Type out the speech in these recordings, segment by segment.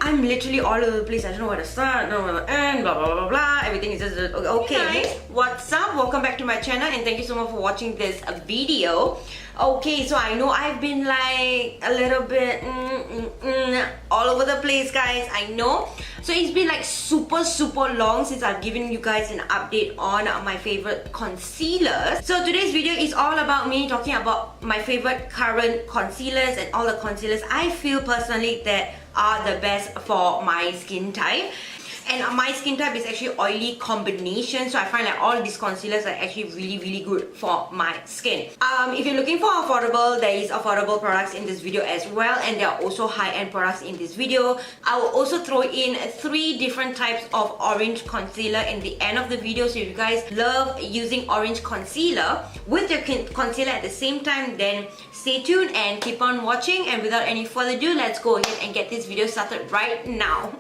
I'm literally all over the place. I don't know where to start, I don't know where to end, blah blah blah blah. Everything is just okay. Hey guys, what's up? Welcome back to my channel and thank you so much for watching this video. Okay, so I know I've been like a little bit all over the place, guys. I know. So it's been like super long since I've given you guys an update on my favorite concealers. So today's video is all about me talking about my favorite current concealers and all the concealers I feel personally that are the best for my skin type. And my skin type is actually oily combination, so I find like all these concealers are actually really good for my skin. If you're looking for affordable, there is affordable products in this video as well, and there are also high-end products in this video. I will also throw in 3 different types of orange concealer in the end of the video, so if you guys love using orange concealer with your concealer at the same time, then stay tuned and keep on watching. And without any further ado, let's go ahead and get this video started right now.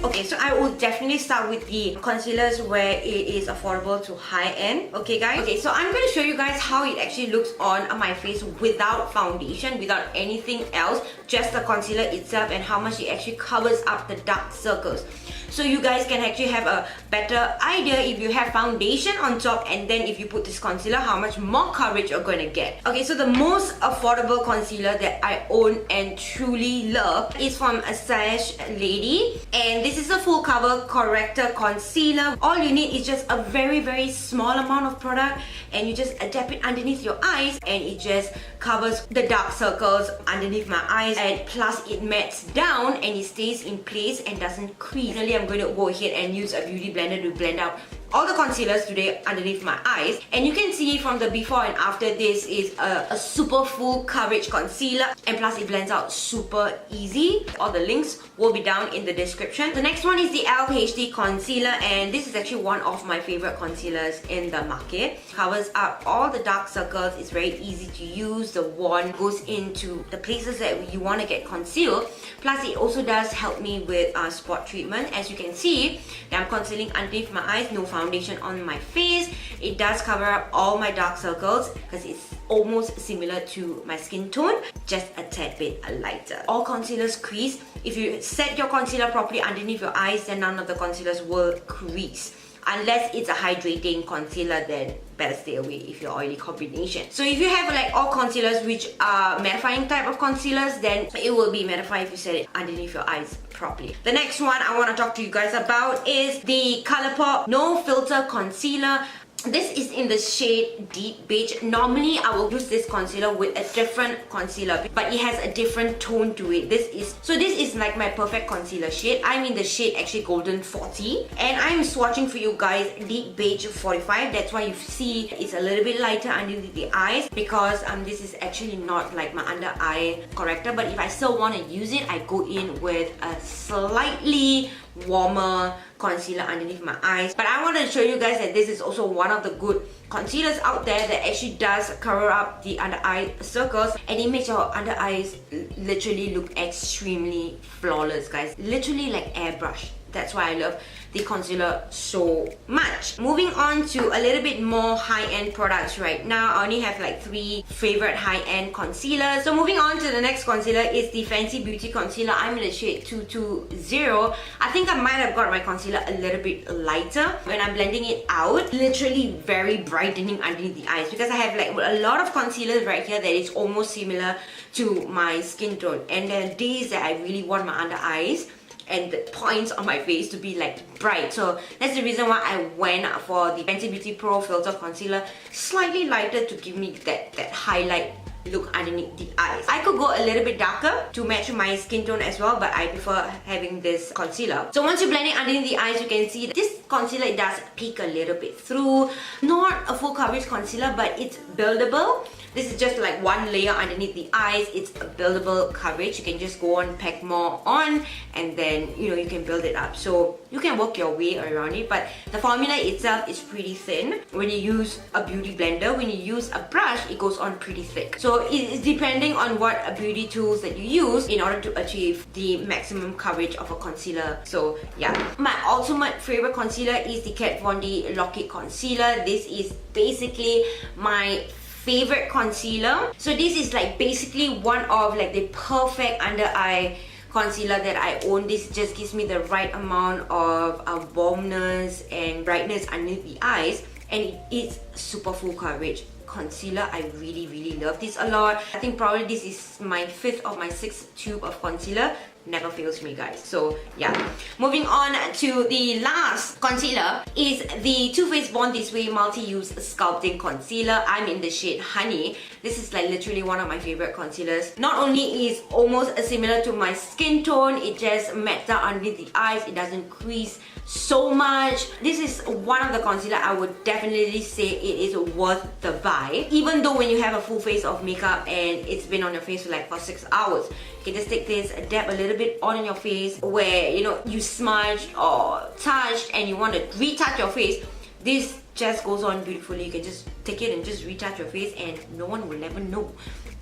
Okay, so I will definitely start with the concealers where it is affordable to high-end. Okay, guys? Okay, so I'm going to show you guys how it actually looks on my face without foundation, without anything else, just the concealer itself and how much it actually covers up the dark circles. So you guys can actually have a better idea if you have foundation on top and then if you put this concealer, how much more coverage you're going to get. Okay, so the most affordable concealer that I own and truly love is from a Sace lady, and this is a full cover corrector concealer. All you need is just a very small amount of product and you just dab it underneath your eyes and it just covers the dark circles underneath my eyes, and plus it mattes down and it stays in place and doesn't crease. Finally, I'm going to go ahead and use a beauty blender to blend out all the concealers today underneath my eyes, and you can see from the before and after, this is a super full coverage concealer, and plus it blends out super easy. All the links will be down in the description. The next one is the e.l.f. HD concealer, and this is actually one of my favorite concealers in the market. Covers up all the dark circles, it's very easy to use. The wand goes into the places that you want to get concealed, plus it also does help me with spot treatment. As you can see, I'm concealing underneath my eyes, no foundation on my face. It does cover up all my dark circles because it's almost similar to my skin tone, just a tad bit lighter. All concealers crease. If you set your concealer properly underneath your eyes, then none of the concealers will crease. Unless it's a hydrating concealer, then better stay away if you're oily combination. So if you have like all concealers which are mattifying type of concealers, then it will be mattify if you set it underneath your eyes properly. The next one I want to talk to you guys about is the Colourpop No Filter Concealer. This is in the shade Deep Beige. Normally I will use this concealer with a different concealer, but it has a different tone to it. This is like my perfect concealer shade. I'm in the shade actually Golden 40, and I'm swatching for you guys Deep Beige 45. That's why you see it's a little bit lighter underneath the eyes, because this is actually not like my under eye corrector, but if I still want to use it, I go in with a slightly warmer concealer underneath my eyes. But I wanted to show you guys that this is also one of the good concealers out there that actually does cover up the under eye circles, and it makes your under eyes literally look extremely flawless, guys. Literally like airbrush. That's why I love the concealer so much. Moving on to a little bit more high-end products right now. I only have like 3 favorite high-end concealers. So moving on to the next concealer is the Fenty Beauty Concealer. I'm in the shade 220. I think I might have got my concealer a little bit lighter when I'm blending it out. Literally very brightening underneath the eyes, because I have like a lot of concealers right here that is almost similar to my skin tone, and there are days that I really want my under eyes and the points on my face to be like bright. So that's the reason why I went for the Fenty Beauty Pro Filter Concealer, slightly lighter to give me that highlight look underneath the eyes. I could go a little bit darker to match my skin tone as well, but I prefer having this concealer. So once you're blending underneath the eyes, you can see that this concealer, it does peek a little bit through. Not a full coverage concealer, but it's buildable. This is just like one layer underneath the eyes. It's a buildable coverage. You can just go on, pack more on, and then you can build it up. So you can work your way around it, but the formula itself is pretty thin. When you use a beauty blender, when you use a brush, it goes on pretty thick. So it's depending on what beauty tools that you use in order to achieve the maximum coverage of a concealer. So yeah, my ultimate favorite concealer is the Kat Von D Lock-It Concealer. This is basically my favorite concealer. So this is like basically one of like the perfect under eye concealer that I own. This just gives me the right amount of warmness and brightness underneath the eyes, and it is super full coverage concealer. I really love this a lot. I think probably this is my 5th or my 6th tube of concealer. Never fails me, guys. So yeah, moving on to the last concealer is the Too Faced Born This Way Multi-Use Sculpting Concealer. I'm in the shade Honey. This is like literally one of my favorite concealers. Not only is almost similar to my skin tone, it just mattes out underneath the eyes, it doesn't crease so much. This is one of the concealer I would definitely say it is worth the buy. Even though when you have a full face of makeup and it's been on your face for 6 hours, you can just take this, dab a little bit on your face where you know you smudged or touched and you want to retouch your face. This just goes on beautifully. You can just take it and just retouch your face and no one will ever know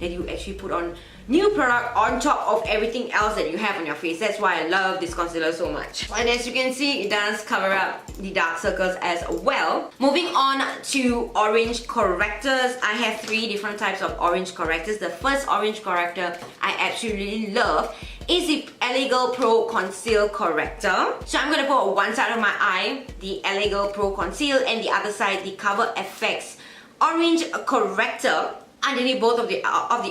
that you actually put on new product on top of everything else that you have on your face. That's why I love this concealer so much. And as you can see, it does cover up the dark circles as well. Moving on to orange correctors. I have 3 different types of orange correctors. The first orange corrector I absolutely love is the LA Girl Pro Conceal Corrector. So I'm gonna put on one side of my eye the LA Girl Pro Conceal and the other side the Cover FX Orange Corrector underneath both of the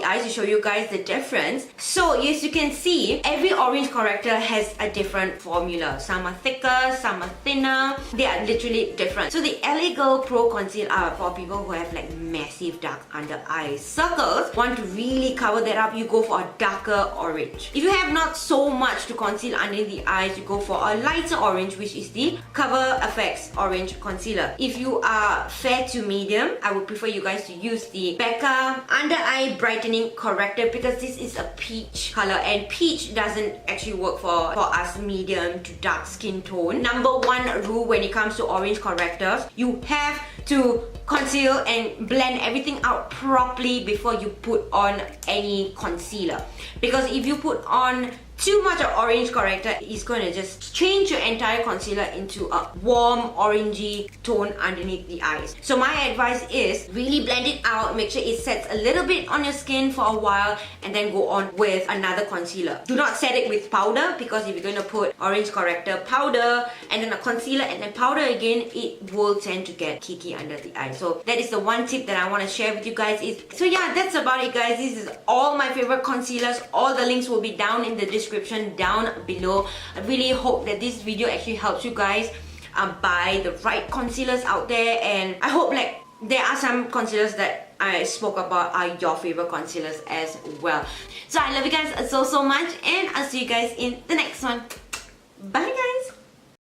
eyes to show you guys the difference. So as you can see, every orange corrector has a different formula. Some are thicker, some are thinner. They are literally different. So the LA Girl Pro Conceal are for people who have like massive dark under eye circles. Want to really cover that up, you go for a darker orange. If you have not so much to conceal underneath the eyes, you go for a lighter orange, which is the Cover FX Orange Concealer. If you are fair to medium, I would prefer you guys to use the Becca Under Eye Brightening Corrector because this is a peach color and peach doesn't actually work for us medium to dark skin tone. Number 1 rule when it comes to orange correctors, you have to conceal and blend everything out properly before you put on any concealer, because if you put on too much of orange corrector, it's going to just change your entire concealer into a warm orangey tone underneath the eyes. So my advice is really blend it out, make sure it sets a little bit on your skin for a while and then go on with another concealer. Do not set it with powder, because if you're going to put orange corrector, powder and then a concealer and then powder again, it will tend to get kicky under the eye. So that is the one tip that I want to share with you guys. So yeah, that's about it, guys. This is all my favorite concealers. All the links will be down in the description down below. I really hope that this video actually helps you guys buy the right concealers out there, and I hope like there are some concealers that I spoke about are your favorite concealers as well. So I love you guys so much, and I'll see you guys in the next one.